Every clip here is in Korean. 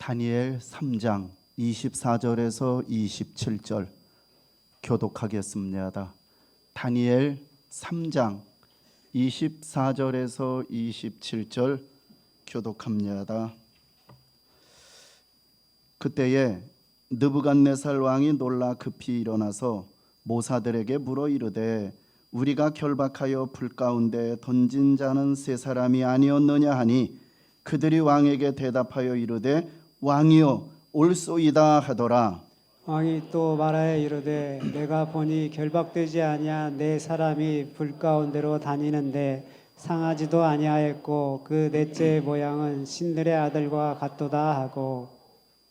다니엘 3장 24절에서 27절 교독하겠습니다. 다니엘 3장 24절에서 27절 교독합니다. 그때에 느부갓네살 왕이 놀라 급히 일어나서 모사들에게 물어 이르되 우리가 결박하여 불 가운데 던진 자는 세 사람이 아니었느냐 하니 그들이 왕에게 대답하여 이르되 왕이여 올소이다 하더라. 왕이 또 말하여 이르되 내가 보니 결박되지 아니한 네 사람이 불 가운데로 다니는데 상하지도 아니하였고 그 넷째의 모양은 신들의 아들과 같도다 하고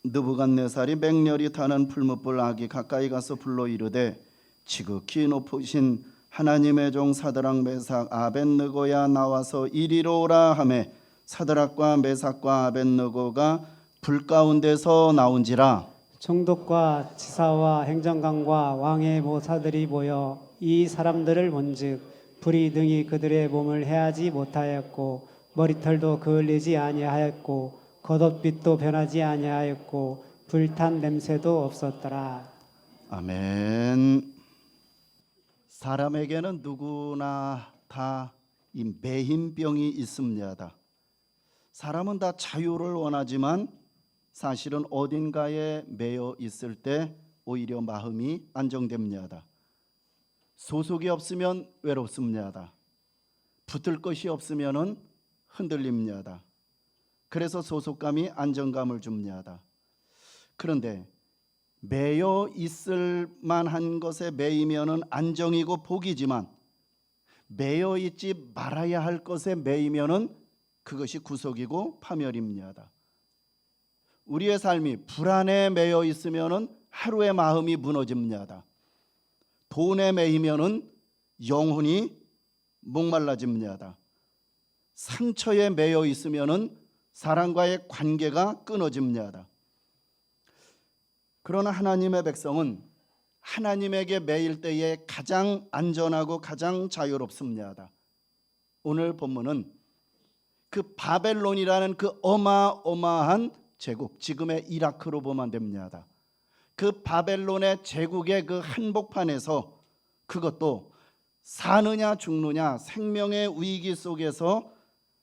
느부갓네살이 맹렬히 타는 풀무불 아기 가까이 가서 불러 이르되 지극히 높으신 하나님의 종 사드락 메삭 아벳느고야 나와서 이리로 오라 하매 사드락과 메삭과 아벳느고가 불 가운데서 나온지라. 총독과 지사와 행정관과 왕의 모사들이 모여 이 사람들을 본즉 불이 등이 그들의 몸을 해하지 못하였고 머리털도 그을리지 아니하였고 겉옷빛도 변하지 아니하였고 불탄 냄새도 없었더라. 아멘. 사람에게는 누구나 다 이 매힘병이 있습니다. 사람은 다 자유를 원하지만 사실은 어딘가에 매여 있을 때 오히려 마음이 안정됩니다. 소속이 없으면 외롭습니다. 붙을 것이 없으면 흔들립니다. 그래서 소속감이 안정감을 줍니다. 그런데 매여 있을 만한 것에 매이면은 안정이고 복이지만 매여 있지 말아야 할 것에 매이면은 그것이 구속이고 파멸입니다. 우리의 삶이 불안에 매여 있으면은 하루의 마음이 무너집니다. 돈에 매이면은 영혼이 목말라집니다. 상처에 매여 있으면은 사람과의 관계가 끊어집니다. 그러나 하나님의 백성은 하나님에게 매일 때에 가장 안전하고 가장 자유롭습니다. 오늘 본문은 그 바벨론이라는 그 어마어마한 제국, 지금의 이라크로 보면 됩니다. 그 바벨론의 제국의 그 한복판에서 그것도 사느냐 죽느냐 생명의 위기 속에서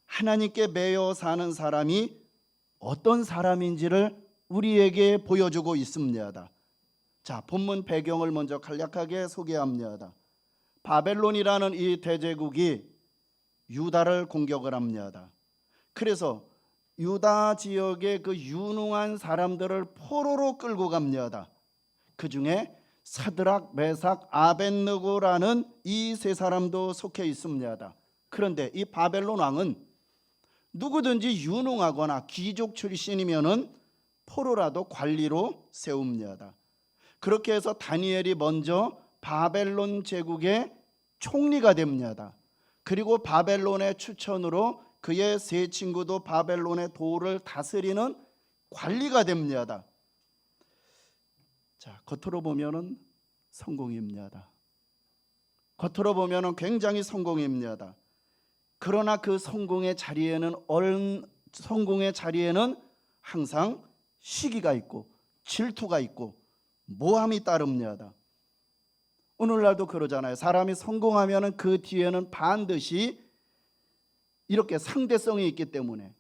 하나님께 매여 사는 사람이 어떤 사람인지를 우리에게 보여주고 있습니다. 자, 본문 배경을 먼저 간략하게 소개합니다. 바벨론이라는 이 대제국이 유다를 공격을 합니다. 그래서 유다 지역의 그 유능한 사람들을 포로로 끌고 갑니다. 그 중에 사드락, 메삭, 아벳느고라는 이 세 사람도 속해 있습니다. 그런데 이 바벨론 왕은 누구든지 유능하거나 귀족 출신이면은 포로라도 관리로 세웁니다. 그렇게 해서 다니엘이 먼저 바벨론 제국의 총리가 됩니다. 그리고 바벨론의 추천으로 그의 세 친구도 바벨론의 도를 다스리는 관리가 됩니다. 자, 겉으로 보면은 성공입니다. 겉으로 보면은 굉장히 성공입니다. 그러나 그 성공의 자리에는 항상 시기가 있고 질투가 있고 모함이 따릅니다. 오늘날도 그러잖아요. 사람이 성공하면 그 뒤에는 반드시 이렇게 상대성이 있기 때문에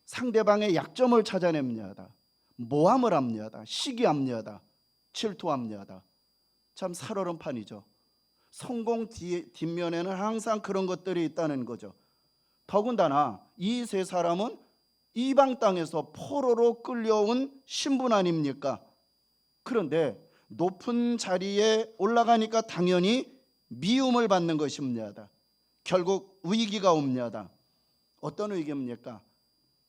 상대방의 약점을 찾아냅니다. 모함을 합니다. 시기합니다. 질투합니다. 참 살얼음판이죠. 성공 뒷면에는 항상 그런 것들이 있다는 거죠. 더군다나 이 세 사람은 이방 땅에서 포로로 끌려온 신분 아닙니까? 그런데 높은 자리에 올라가니까 당연히 미움을 받는 것입니다. 결국 위기가 옵니다. 어떤 위기입니까?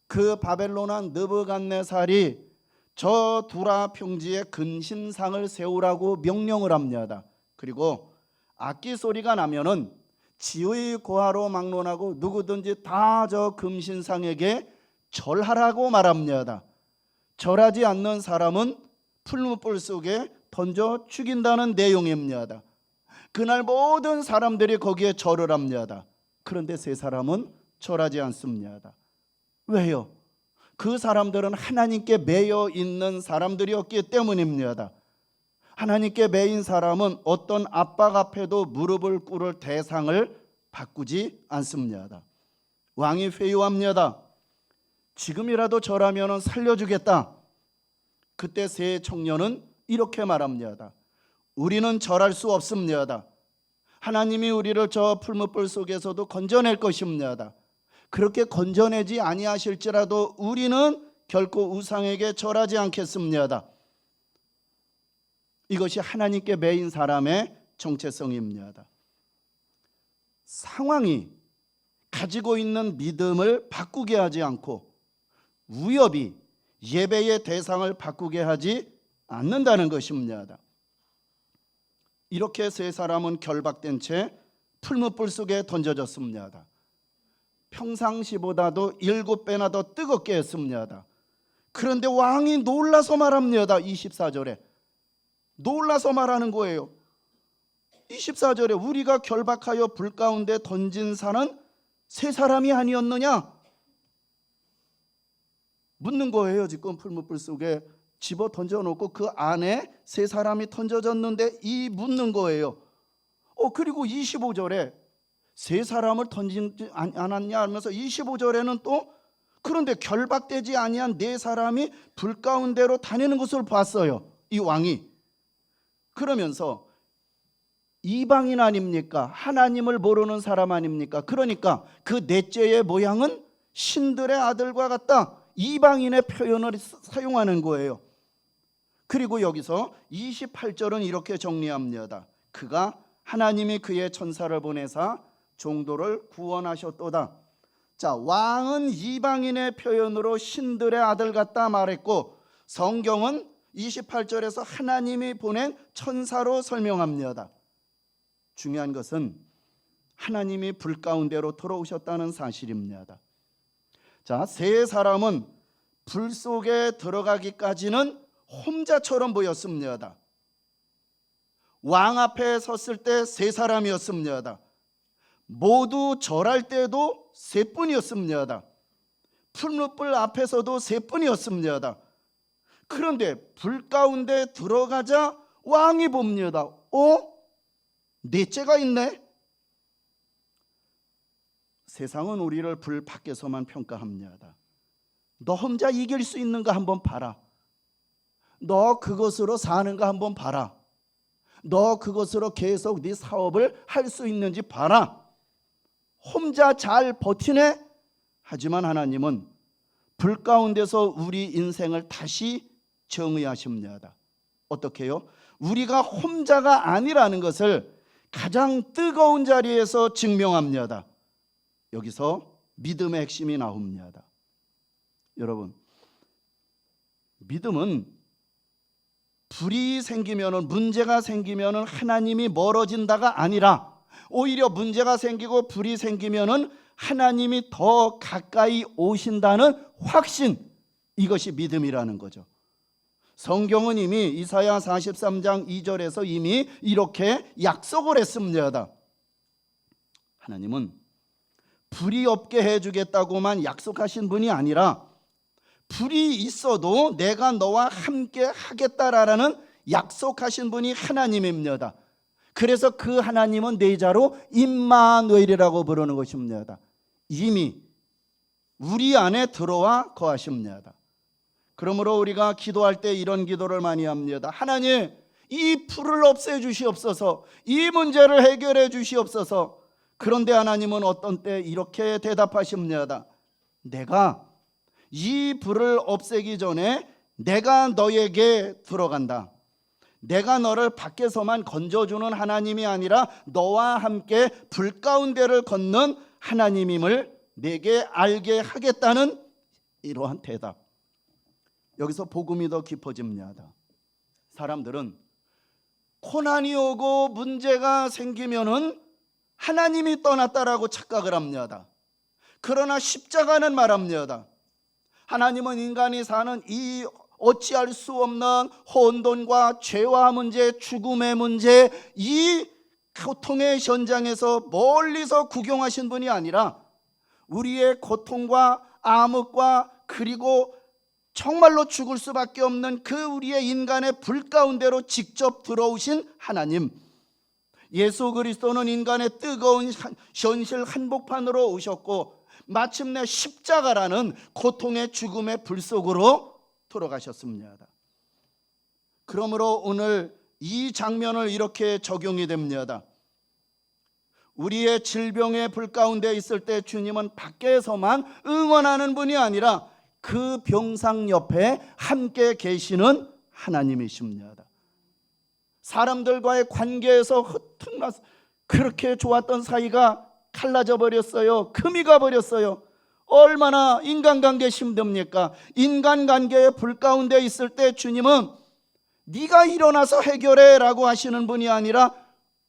그 바벨론 왕 느부갓네살이 저 두라 평지에 근신상을 세우라고 명령을 합니다. 그리고 악기 소리가 나면은 지의 고하로 막론하고 누구든지 다 저 금신상에게 절하라고 말합니다. 절하지 않는 사람은 풀무불 속에 던져 죽인다는 내용입니다. 그날 모든 사람들이 거기에 절을 합니다. 그런데 세 사람은 절하지 않습니다. 왜요? 그 사람들은 하나님께 매여 있는 사람들이었기 때문입니다. 하나님께 매인 사람은 어떤 압박 앞에도 무릎을 꿇을 대상을 바꾸지 않습니다. 왕이 회유합니다. 지금이라도 저라면 살려주겠다. 그때 세 청년은 이렇게 말합니다. 우리는 절할 수 없습니다. 하나님이 우리를 저 풀무불 속에서도 건져낼 것입니다. 그렇게 건져내지 아니하실지라도 우리는 결코 우상에게 절하지 않겠습니다. 이것이 하나님께 매인 사람의 정체성입니다. 상황이 가지고 있는 믿음을 바꾸게 하지 않고 위협이 예배의 대상을 바꾸게 하지 않는다는 것입니다. 이렇게 세 사람은 결박된 채 풀무불 속에 던져졌습니다. 평상시보다도 7배나 더 뜨겁게 했습니다. 그런데 왕이 놀라서 말합니다. 24절에 놀라서 말하는 거예요. 24절에 우리가 결박하여 불 가운데 던진 사는 세 사람이 아니었느냐? 묻는 거예요. 지금 풀무불 속에 집어 던져놓고 그 안에 세 사람이 던져졌는데 이 묻는 거예요. 그리고 25절에 세 사람을 던지지 않았냐 하면서 25절에는 또 그런데 결박되지 아니한 네 사람이 불 가운데로 다니는 것을 봤어요. 이 왕이. 그러면서 이방인 아닙니까? 하나님을 모르는 사람 아닙니까? 그러니까 그 넷째의 모양은 신들의 아들과 같다. 이방인의 표현을 사용하는 거예요. 그리고 여기서 28절은 이렇게 정리합니다. 그가 하나님이 그의 천사를 보내사 종도를 구원하셨도다. 자, 왕은 이방인의 표현으로 신들의 아들 같다 말했고 성경은 28절에서 하나님이 보낸 천사로 설명합니다. 중요한 것은 하나님이 불 가운데로 들어오셨다는 사실입니다. 자, 세 사람은 불 속에 들어가기까지는 혼자처럼 보였습니다. 왕 앞에 섰을 때 세 사람이었습니다. 모두 절할 때도 세 분이었습니다. 풀무불 앞에서도 세 분이었습니다. 그런데 불 가운데 들어가자 왕이 봅니다. 넷째가 있네? 세상은 우리를 불 밖에서만 평가합니다. 너 혼자 이길 수 있는가 한번 봐라. 너 그것으로 사는가 한번 봐라. 너 그것으로 계속 네 사업을 할 수 있는지 봐라. 혼자 잘 버티네? 하지만 하나님은 불 가운데서 우리 인생을 다시 정의하십니다. 어떻게요? 우리가 혼자가 아니라는 것을 가장 뜨거운 자리에서 증명합니다. 여기서 믿음의 핵심이 나옵니다. 여러분, 믿음은 불이 생기면은 문제가 생기면은 하나님이 멀어진다가 아니라 오히려 문제가 생기고 불이 생기면은 하나님이 더 가까이 오신다는 확신, 이것이 믿음이라는 거죠. 성경은 이미 이사야 43장 2절에서 이미 이렇게 약속을 했습니다. 하나님은 불이 없게 해주겠다고만 약속하신 분이 아니라 불이 있어도 내가 너와 함께 하겠다라는 약속하신 분이 하나님입니다. 그래서 그 하나님은 내자로 임마누엘이라고 부르는 것입니다. 이미 우리 안에 들어와 거하십니다. 그러므로 우리가 기도할 때 이런 기도를 많이 합니다. 하나님, 이 불을 없애 주시옵소서. 이 문제를 해결해 주시옵소서. 그런데 하나님은 어떤 때 이렇게 대답하십니다. 내가 이 불을 없애기 전에 내가 너에게 들어간다. 내가 너를 밖에서만 건져주는 하나님이 아니라 너와 함께 불 가운데를 걷는 하나님임을 내게 알게 하겠다는 이러한 대답. 여기서 복음이 더 깊어집니다. 사람들은 고난이 오고 문제가 생기면은 하나님이 떠났다라고 착각을 합니다. 그러나 십자가는 말합니다. 하나님은 인간이 사는 이 어찌할 수 없는 혼돈과 죄와 문제, 죽음의 문제, 이 고통의 현장에서 멀리서 구경하신 분이 아니라 우리의 고통과 암흑과 그리고 정말로 죽을 수밖에 없는 그 우리의 인간의 불 가운데로 직접 들어오신 하나님, 예수 그리스도는 인간의 뜨거운 현실 한복판으로 오셨고 마침내 십자가라는 고통의 죽음의 불 속으로 들어가셨습니다. 그러므로 오늘 이 장면을 이렇게 적용이 됩니다. 우리의 질병의 불 가운데 있을 때 주님은 밖에서만 응원하는 분이 아니라 그 병상 옆에 함께 계시는 하나님이십니다. 사람들과의 관계에서 흐트러져 그렇게 좋았던 사이가 갈라져 버렸어요. 금이 가 버렸어요. 얼마나 인간관계 힘듭니까? 인간관계의 불 가운데 있을 때 주님은 네가 일어나서 해결해 라고 하시는 분이 아니라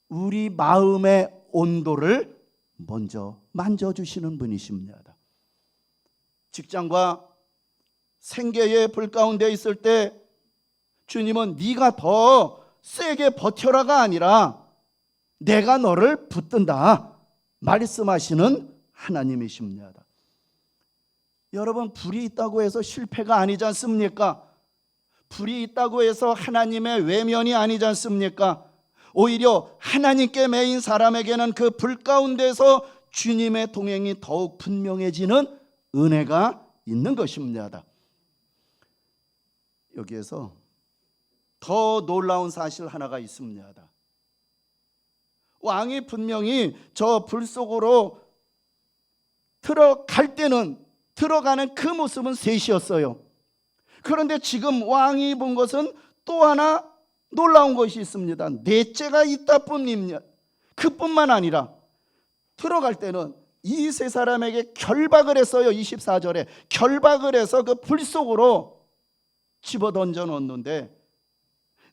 우리 마음의 온도를 먼저 만져주시는 분이십니다. 직장과 생계의 불 가운데 있을 때 주님은 네가 더 세게 버텨라가 아니라 내가 너를 붙든다 말씀하시는 하나님이십니다. 여러분, 불이 있다고 해서 실패가 아니지 않습니까? 불이 있다고 해서 하나님의 외면이 아니지 않습니까? 오히려 하나님께 매인 사람에게는 그 불 가운데서 주님의 동행이 더욱 분명해지는 은혜가 있는 것입니다. 여기에서 더 놀라운 사실 하나가 있습니다. 왕이 분명히 저 불 속으로 들어갈 때는 들어가는 그 모습은 셋이었어요. 그런데 지금 왕이 본 것은 또 하나 놀라운 것이 있습니다. 넷째가 있다 뿐입니다. 그뿐만 아니라 들어갈 때는 이 세 사람에게 결박을 했어요. 24절에 결박을 해서 그 불 속으로 집어던져 놓는데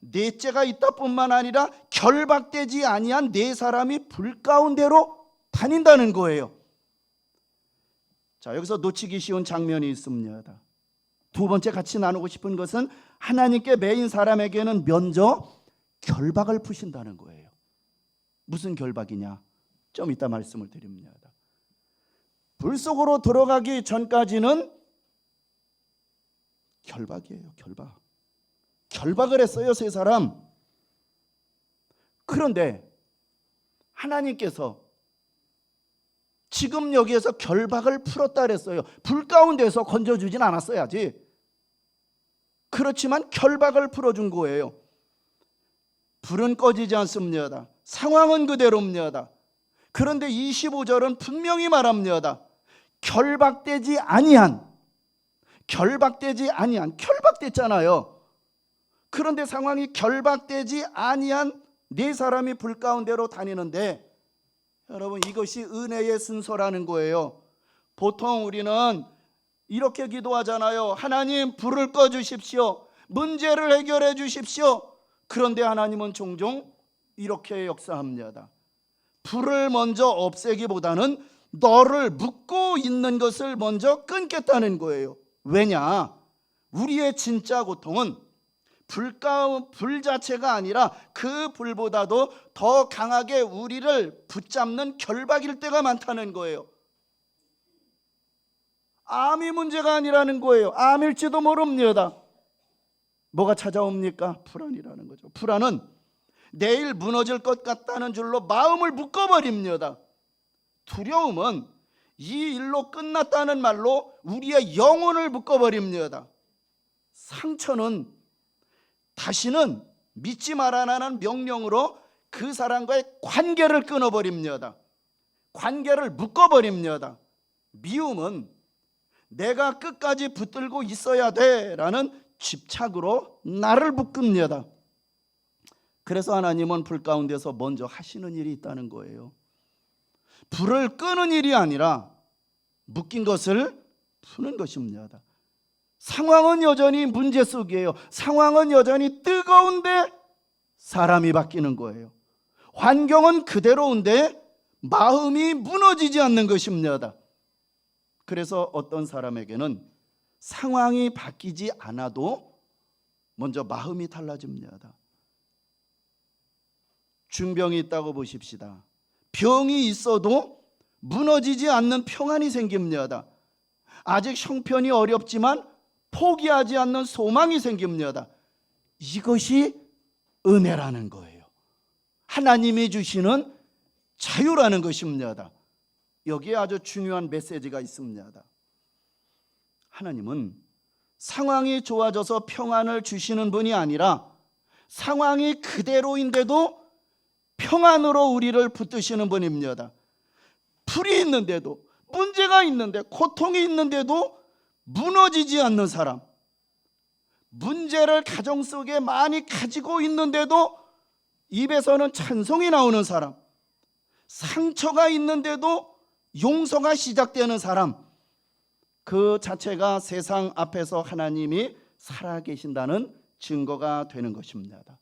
넷째가 있다 뿐만 아니라 결박되지 아니한 네 사람이 불 가운데로 다닌다는 거예요. 자, 여기서 놓치기 쉬운 장면이 있습니다. 두 번째 같이 나누고 싶은 것은 하나님께 매인 사람에게는 먼저 결박을 푸신다는 거예요. 무슨 결박이냐? 좀 이따 말씀을 드립니다. 불 속으로 들어가기 전까지는 결박이에요. 결박을 했어요, 세 사람. 그런데 하나님께서 지금 여기에서 결박을 풀었다 그랬어요. 불 가운데서 건져주진 않았어야지. 그렇지만 결박을 풀어준 거예요. 불은 꺼지지 않습니다. 상황은 그대로입니다. 그런데 25절은 분명히 말합니다. 결박됐잖아요. 그런데 상황이 결박되지 아니한 네 사람이 불 가운데로 다니는데 여러분, 이것이 은혜의 순서라는 거예요. 보통 우리는 이렇게 기도하잖아요. 하나님, 불을 꺼주십시오. 문제를 해결해 주십시오. 그런데 하나님은 종종 이렇게 역사합니다. 불을 먼저 없애기보다는 너를 묶고 있는 것을 먼저 끊겠다는 거예요. 왜냐? 우리의 진짜 고통은 불 자체가 아니라 그 불보다도 더 강하게 우리를 붙잡는 결박일 때가 많다는 거예요. 암이 문제가 아니라는 거예요. 암일지도 모릅니다. 뭐가 찾아옵니까? 불안이라는 거죠. 불안은 내일 무너질 것 같다는 줄로 마음을 묶어버립니다. 두려움은 이 일로 끝났다는 말로 우리의 영혼을 묶어버립니다. 상처는 다시는 믿지 말아라는 명령으로 그 사람과의 관계를 끊어버립니다. 관계를 묶어버립니다. 미움은 내가 끝까지 붙들고 있어야 돼라는 집착으로 나를 묶습니다. 그래서 하나님은 불 가운데서 먼저 하시는 일이 있다는 거예요. 불을 끄는 일이 아니라 묶인 것을 푸는 것입니다. 상황은 여전히 문제 속이에요. 상황은 여전히 뜨거운데 사람이 바뀌는 거예요. 환경은 그대로인데 마음이 무너지지 않는 것입니다. 그래서 어떤 사람에게는 상황이 바뀌지 않아도 먼저 마음이 달라집니다. 중병이 있다고 보십시다. 병이 있어도 무너지지 않는 평안이 생깁니다. 아직 형편이 어렵지만 포기하지 않는 소망이 생깁니다. 이것이 은혜라는 거예요. 하나님이 주시는 자유라는 것입니다. 여기에 아주 중요한 메시지가 있습니다. 하나님은 상황이 좋아져서 평안을 주시는 분이 아니라 상황이 그대로인데도 평안으로 우리를 붙드시는 분입니다. 불이 있는데도, 문제가 있는데, 고통이 있는데도 무너지지 않는 사람, 문제를 가정 속에 많이 가지고 있는데도 입에서는 찬송이 나오는 사람, 상처가 있는데도 용서가 시작되는 사람, 그 자체가 세상 앞에서 하나님이 살아계신다는 증거가 되는 것입니다.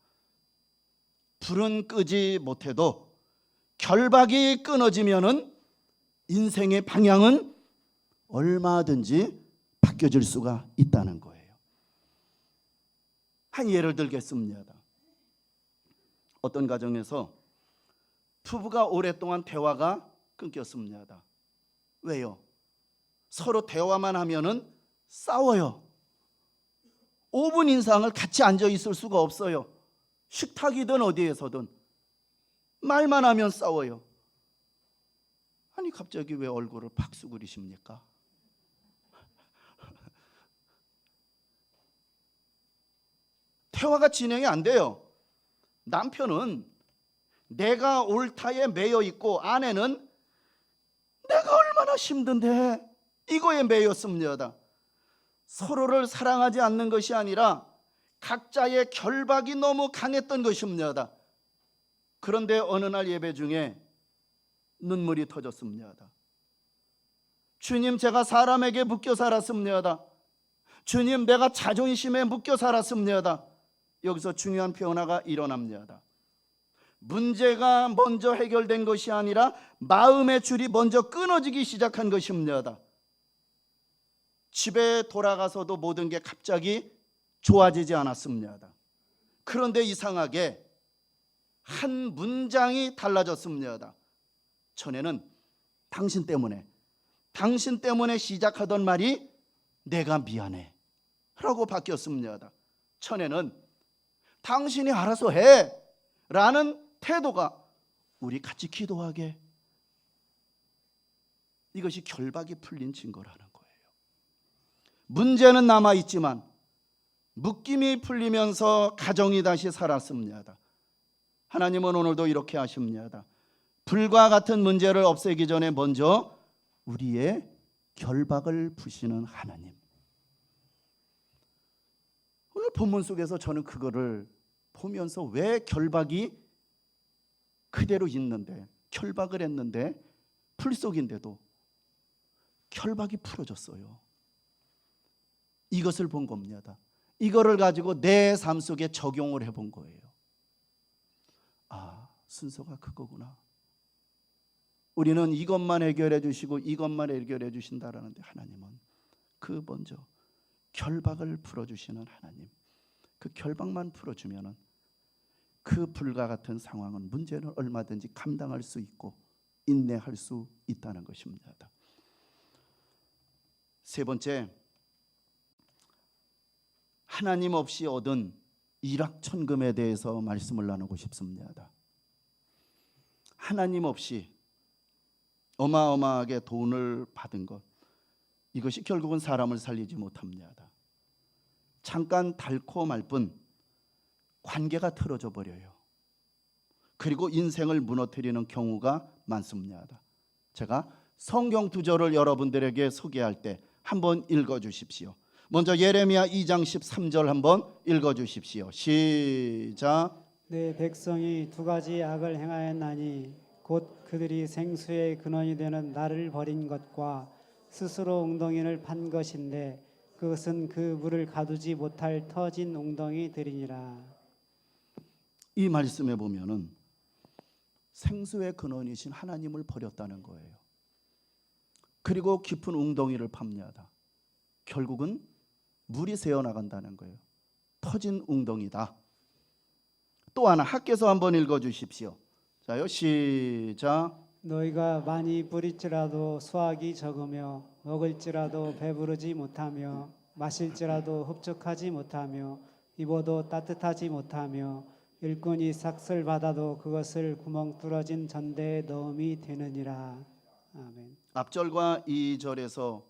불은 끄지 못해도 결박이 끊어지면은 인생의 방향은 얼마든지 바뀌어질 수가 있다는 거예요. 한 예를 들겠습니다. 어떤 가정에서 부부가 오랫동안 대화가 끊겼습니다. 왜요? 서로 대화만 하면은 싸워요. 5분 이상을 같이 앉아 있을 수가 없어요. 식탁이든 어디에서든 말만 하면 싸워요. 아니 갑자기 왜 얼굴을 팍 수그리십니까? 대화가 진행이 안 돼요. 남편은 내가 옳다에 매여 있고 아내는 내가 얼마나 힘든데 이거에 매였습니다. 서로를 사랑하지 않는 것이 아니라 각자의 결박이 너무 강했던 것입니다. 그런데 어느 날 예배 중에 눈물이 터졌습니다. 주님, 제가 사람에게 묶여 살았습니다. 주님, 내가 자존심에 묶여 살았습니다. 여기서 중요한 변화가 일어납니다. 문제가 먼저 해결된 것이 아니라 마음의 줄이 먼저 끊어지기 시작한 것입니다. 집에 돌아가서도 모든 게 갑자기 좋아지지 않았습니다. 그런데 이상하게 한 문장이 달라졌습니다. 전에는 당신 때문에 시작하던 말이 내가 미안해 라고 바뀌었습니다. 전에는 당신이 알아서 해 라는 태도가 우리 같이 기도하게, 이것이 결박이 풀린 증거라는 거예요. 문제는 남아있지만 묶임이 풀리면서 가정이 다시 살았습니다. 하나님은 오늘도 이렇게 하십니다. 불과 같은 문제를 없애기 전에 먼저 우리의 결박을 푸시는 하나님. 오늘 본문 속에서 저는 그거를 보면서 왜 결박이 그대로 있는데, 결박을 했는데 풀 속인데도 결박이 풀어졌어요. 이것을 본 겁니다. 이거를 가지고 내 삶 속에 적용을 해본 거예요. 아, 순서가 그거구나. 우리는 이것만 해결해 주시고 이것만 해결해 주신다라는데 하나님은 그 먼저 결박을 풀어주시는 하나님. 그 결박만 풀어주면은 그 불과 같은 상황은, 문제는 얼마든지 감당할 수 있고 인내할 수 있다는 것입니다. 세 번째, 하나님 없이 얻은 일확천금에 대해서 말씀을 나누고 싶습니다. 하나님 없이 어마어마하게 돈을 받은 것, 이것이 결국은 사람을 살리지 못합니다. 잠깐 달콤할 뿐 관계가 틀어져 버려요. 그리고 인생을 무너뜨리는 경우가 많습니다. 제가 성경 두 절을 여러분들에게 소개할 때 한번 읽어주십시오. 먼저 예레미야 2장 13절 한번 읽어주십시오. 시작. 내 백성이 두 가지 악을 행하였나니 곧 그들이 생수의 근원이 되는 나를 버린 것과 스스로 웅덩이를 판 것인데 그것은 그 물을 가두지 못할 터진 웅덩이들이니라. 이 말씀에 보면은 생수의 근원이신 하나님을 버렸다는 거예요. 그리고 깊은 웅덩이를 팝니다. 결국은 물이 새어나간다는 거예요. 터진 웅덩이다. 또 하나 학께서 한번 읽어주십시오. 자요, 시작. 너희가 많이 뿌릴지라도 수확이 적으며 먹을지라도 배부르지 못하며 마실지라도 흡족하지 못하며 입어도 따뜻하지 못하며 일꾼이 삭슬 받아도 그것을 구멍 뚫어진 전대에 넣음이 되느니라. 아멘. 앞절과 2절에서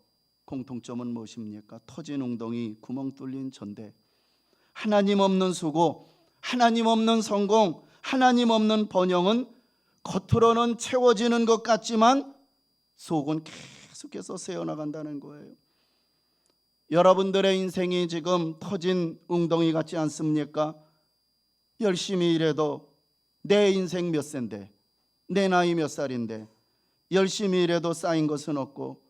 공통점은 무엇입니까? 터진 웅덩이, 구멍 뚫린 전대. 하나님 없는 수고, 하나님 없는 성공, 하나님 없는 번영은 겉으로는 채워지는 것 같지만 속은 계속해서 새어나간다는 거예요. 여러분들의 인생이 지금 터진 웅덩이 같지 않습니까? 열심히 일해도 내 인생 몇 세인데, 내 나이 몇 살인데 열심히 일해도 쌓인 것은 없고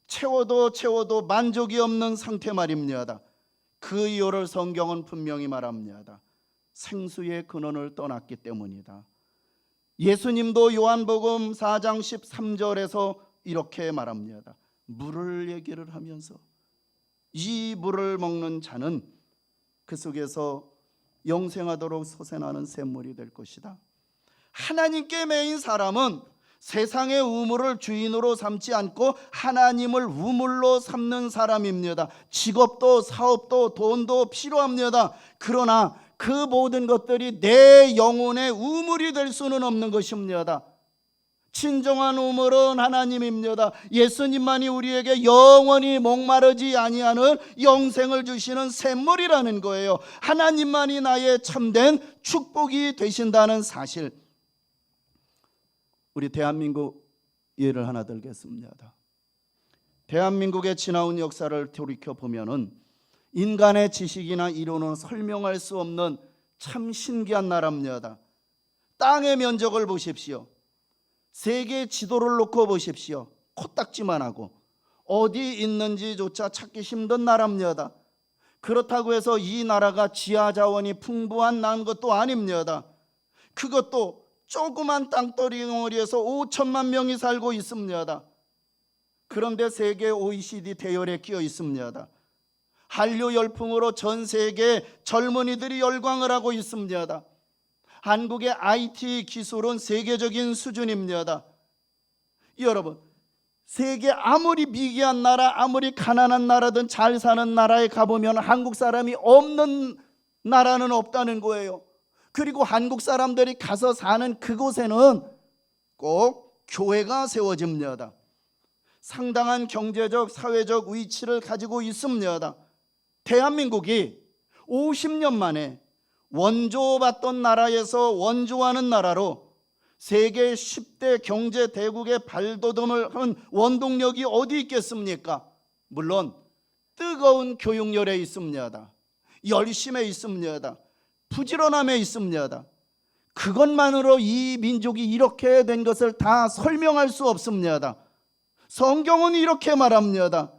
채워도 만족이 없는 상태 말입니다. 그 이유를 성경은 분명히 말합니다. 생수의 근원을 떠났기 때문이다. 예수님도 요한복음 4장 13절에서 이렇게 말합니다. 물을 얘기를 하면서 이 물을 먹는 자는 그 속에서 영생하도록 솟아나는 샘물이 될 것이다. 하나님께 매인 사람은 세상의 우물을 주인으로 삼지 않고 하나님을 우물로 삼는 사람입니다. 직업도 사업도 돈도 필요합니다. 그러나 그 모든 것들이 내 영혼의 우물이 될 수는 없는 것입니다. 진정한 우물은 하나님입니다. 예수님만이 우리에게 영원히 목마르지 아니하는 영생을 주시는 샘물이라는 거예요. 하나님만이 나의 참된 축복이 되신다는 사실. 우리 대한민국 예를 하나 들겠습니다. 대한민국의 지나온 역사를 돌이켜보면 인간의 지식이나 이론은 설명할 수 없는 참 신기한 나라입니다. 땅의 면적을 보십시오. 세계 지도를 놓고 보십시오. 코딱지만 하고 어디 있는지조차 찾기 힘든 나라입니다. 그렇다고 해서 이 나라가 지하 자원이 풍부한 것도 아닙니다. 그것도 조그만 땅덩어리에서 5천만 명이 살고 있습니다. 그런데 세계 OECD 대열에 끼어 있습니다. 한류 열풍으로 전 세계 젊은이들이 열광을 하고 있습니다. 한국의 IT 기술은 세계적인 수준입니다. 여러분, 세계 아무리 미개한 나라, 아무리 가난한 나라든 잘 사는 나라에 가보면 한국 사람이 없는 나라는 없다는 거예요. 그리고 한국 사람들이 가서 사는 그곳에는 꼭 교회가 세워집니다. 상당한 경제적, 사회적 위치를 가지고 있습니다. 대한민국이 50년 만에 원조받던 나라에서 원조하는 나라로 세계 10대 경제 대국의 발돋움을 한 원동력이 어디 있겠습니까? 물론 뜨거운 교육열에 있습니다. 열심에 있습니다. 부지런함에 있습니다. 그것만으로 이 민족이 이렇게 된 것을 다 설명할 수 없습니다. 성경은 이렇게 말합니다.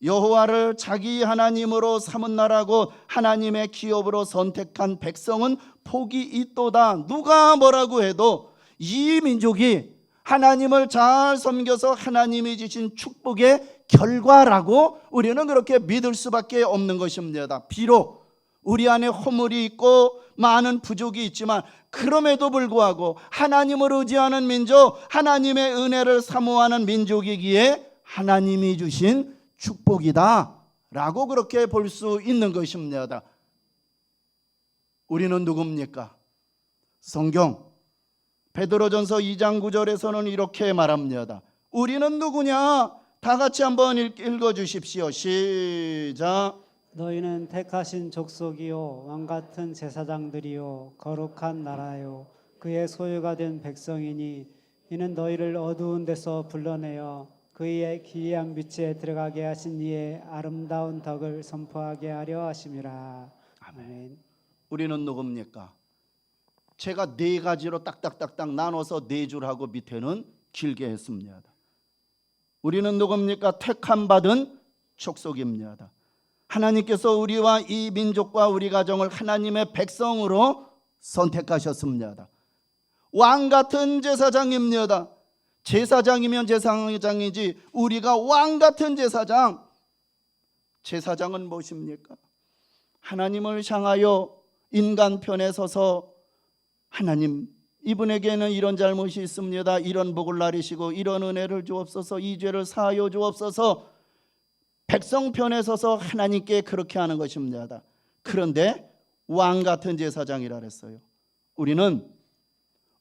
여호와를 자기 하나님으로 삼은 나라고 하나님의 기업으로 선택한 백성은 복이 있도다. 누가 뭐라고 해도 이 민족이 하나님을 잘 섬겨서 하나님이 주신 축복의 결과라고 우리는 그렇게 믿을 수밖에 없는 것입니다. 비록 우리 안에 허물이 있고 많은 부족이 있지만 그럼에도 불구하고 하나님을 의지하는 민족, 하나님의 은혜를 사모하는 민족이기에 하나님이 주신 축복이다 라고 그렇게 볼 수 있는 것입니다. 우리는 누굽니까? 성경 베드로전서 2장 9절에서는 이렇게 말합니다. 우리는 누구냐? 다 같이 한번 읽어주십시오. 시작. 너희는 택하신 족속이요 왕같은 제사장들이요 거룩한 나라요 그의 소유가 된 백성이니 이는 너희를 어두운 데서 불러내어 그의 기이한 빛에 들어가게 하신 이의 아름다운 덕을 선포하게 하려 하심이라. 아멘. 우리는 누굽니까? 제가 네 가지로 딱딱딱딱 나눠서 네 줄하고 밑에는 길게 했습니다. 우리는 누굽니까? 택함 받은 족속입니다. 하나님께서 우리와 이 민족과 우리 가정을 하나님의 백성으로 선택하셨습니다. 왕 같은 제사장입니다. 제사장이면 제사장이지 우리가 왕 같은 제사장. 제사장은 무엇입니까? 하나님을 향하여 인간 편에 서서 하나님, 이분에게는 이런 잘못이 있습니다. 이런 복을 나리시고 이런 은혜를 주옵소서. 이 죄를 사하여 주옵소서. 백성 편에 서서 하나님께 그렇게 하는 것입니다. 그런데 왕 같은 제사장이라 그랬어요.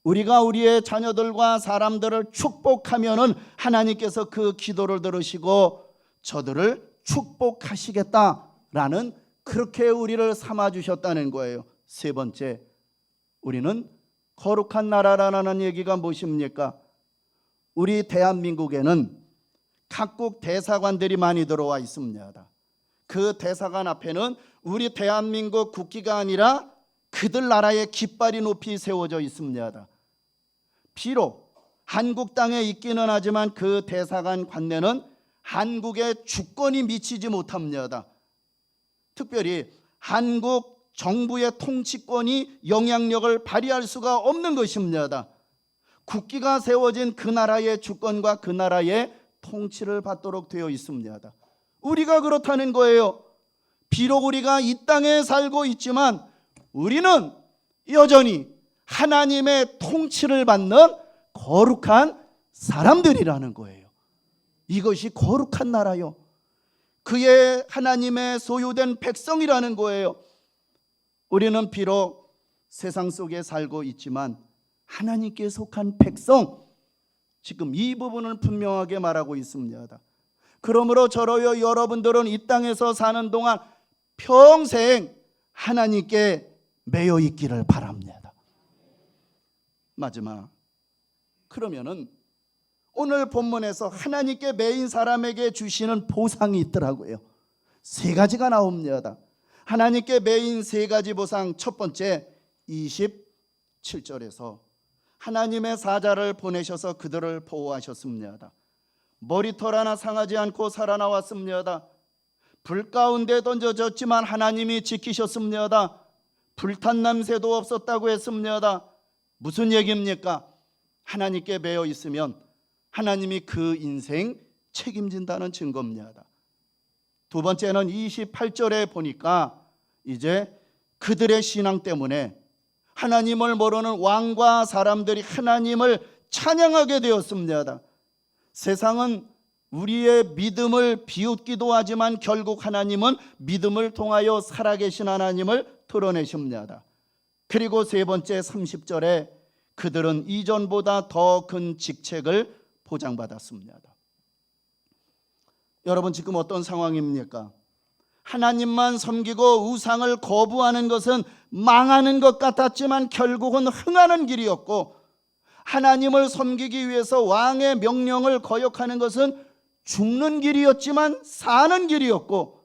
우리가 우리의 자녀들과 사람들을 축복하면은 하나님께서 그 기도를 들으시고 저들을 축복하시겠다라는, 그렇게 우리를 삼아 주셨다는 거예요. 세 번째, 우리는 거룩한 나라라는 얘기가 무엇입니까? 우리 대한민국에는 각국 대사관들이 많이 들어와 있습니다. 그 대사관 앞에는 우리 대한민국 국기가 아니라 그들 나라의 깃발이 높이 세워져 있습니다. 비록 한국 땅에 있기는 하지만 그 대사관 관내는 한국의 주권이 미치지 못합니다. 특별히 한국 정부의 통치권이 영향력을 발휘할 수가 없는 것입니다. 국기가 세워진 그 나라의 주권과 그 나라의 통치를 받도록 되어 있습니다. 우리가 그렇다는 거예요. 비록 우리가 이 땅에 살고 있지만 우리는 여전히 하나님의 통치를 받는 거룩한 사람들이라는 거예요. 이것이 거룩한 나라요, 그의 하나님의 소유된 백성이라는 거예요. 우리는 비록 세상 속에 살고 있지만 하나님께 속한 백성, 지금 이 부분을 분명하게 말하고 있습니다. 그러므로 저로요 여러분들은 이 땅에서 사는 동안 평생 하나님께 매여 있기를 바랍니다. 마지막, 그러면은 오늘 본문에서 하나님께 매인 사람에게 주시는 보상이 있더라고요. 세 가지가 나옵니다. 하나님께 매인 세 가지 보상. 첫 번째, 27절에서 하나님의 사자를 보내셔서 그들을 보호하셨습니다. 머리털 하나 상하지 않고 살아나왔습니다. 불 가운데 던져졌지만 하나님이 지키셨습니다. 불탄 냄새도 없었다고 했습니다. 무슨 얘기입니까? 하나님께 매여 있으면 하나님이 그 인생 책임진다는 증거입니다. 두 번째는 28절에 보니까 이제 그들의 신앙 때문에 하나님을 모르는 왕과 사람들이 하나님을 찬양하게 되었습니다. 세상은 우리의 믿음을 비웃기도 하지만 결국 하나님은 믿음을 통하여 살아계신 하나님을 드러내십니다. 그리고 세 번째 30절에 그들은 이전보다 더 큰 직책을 보장받았습니다. 여러분, 지금 어떤 상황입니까? 하나님만 섬기고 우상을 거부하는 것은 망하는 것 같았지만 결국은 흥하는 길이었고, 하나님을 섬기기 위해서 왕의 명령을 거역하는 것은 죽는 길이었지만 사는 길이었고,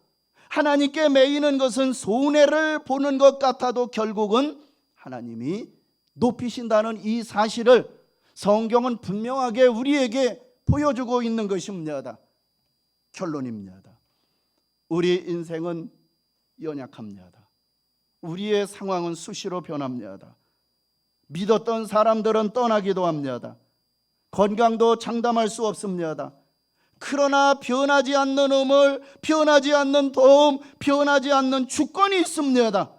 하나님께 매이는 것은 손해를 보는 것 같아도 결국은 하나님이 높이신다는 이 사실을 성경은 분명하게 우리에게 보여주고 있는 것입니다. 결론입니다. 우리 인생은 연약합니다. 우리의 상황은 수시로 변합니다. 믿었던 사람들은 떠나기도 합니다. 건강도 장담할 수 없습니다. 그러나 변하지 않는 우물, 변하지 않는 도움, 변하지 않는 주권이 있습니다.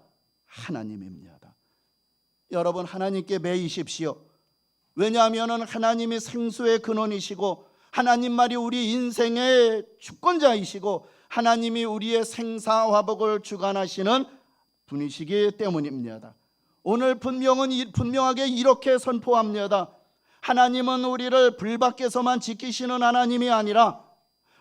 하나님입니다. 여러분, 하나님께 매이십시오. 왜냐하면 하나님이 생수의 근원이시고 하나님 말이 우리 인생의 주권자이시고 하나님이 우리의 생사화복을 주관하시는 분이시기 때문입니다. 오늘 분명하게 이렇게 선포합니다. 하나님은 우리를 불 밖에서만 지키시는 하나님이 아니라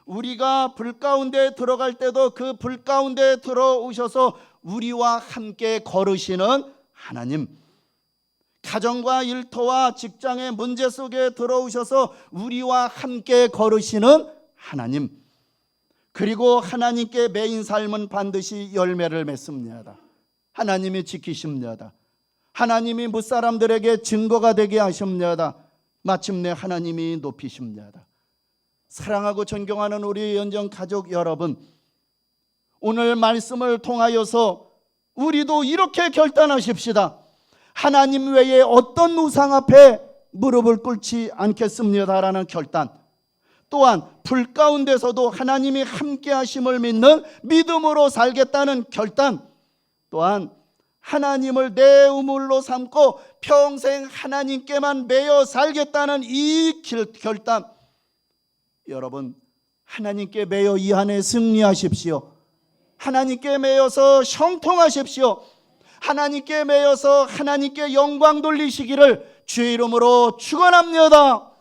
우리가 불 가운데 들어갈 때도 그 불 가운데 들어오셔서 우리와 함께 걸으시는 하나님, 가정과 일터와 직장의 문제 속에 들어오셔서 우리와 함께 걸으시는 하나님, 그리고 하나님께 매인 삶은 반드시 열매를 맺습니다. 하나님이 지키십니다. 하나님이 무사람들에게 증거가 되게 하십니다. 마침내 하나님이 높이십니다. 사랑하고 존경하는 우리 연정 가족 여러분, 오늘 말씀을 통하여서 우리도 이렇게 결단하십시다. 하나님 외에 어떤 우상 앞에 무릎을 꿇지 않겠습니다라는 결단, 또한 불 가운데서도 하나님이 함께 하심을 믿는 믿음으로 살겠다는 결단, 또한 하나님을 내 우물로 삼고 평생 하나님께만 매여 살겠다는 이 결단, 여러분, 하나님께 매여 이 한 해 승리하십시오. 하나님께 매여서 형통하십시오. 하나님께 매여서 하나님께 영광 돌리시기를 주의 이름으로 축원합니다.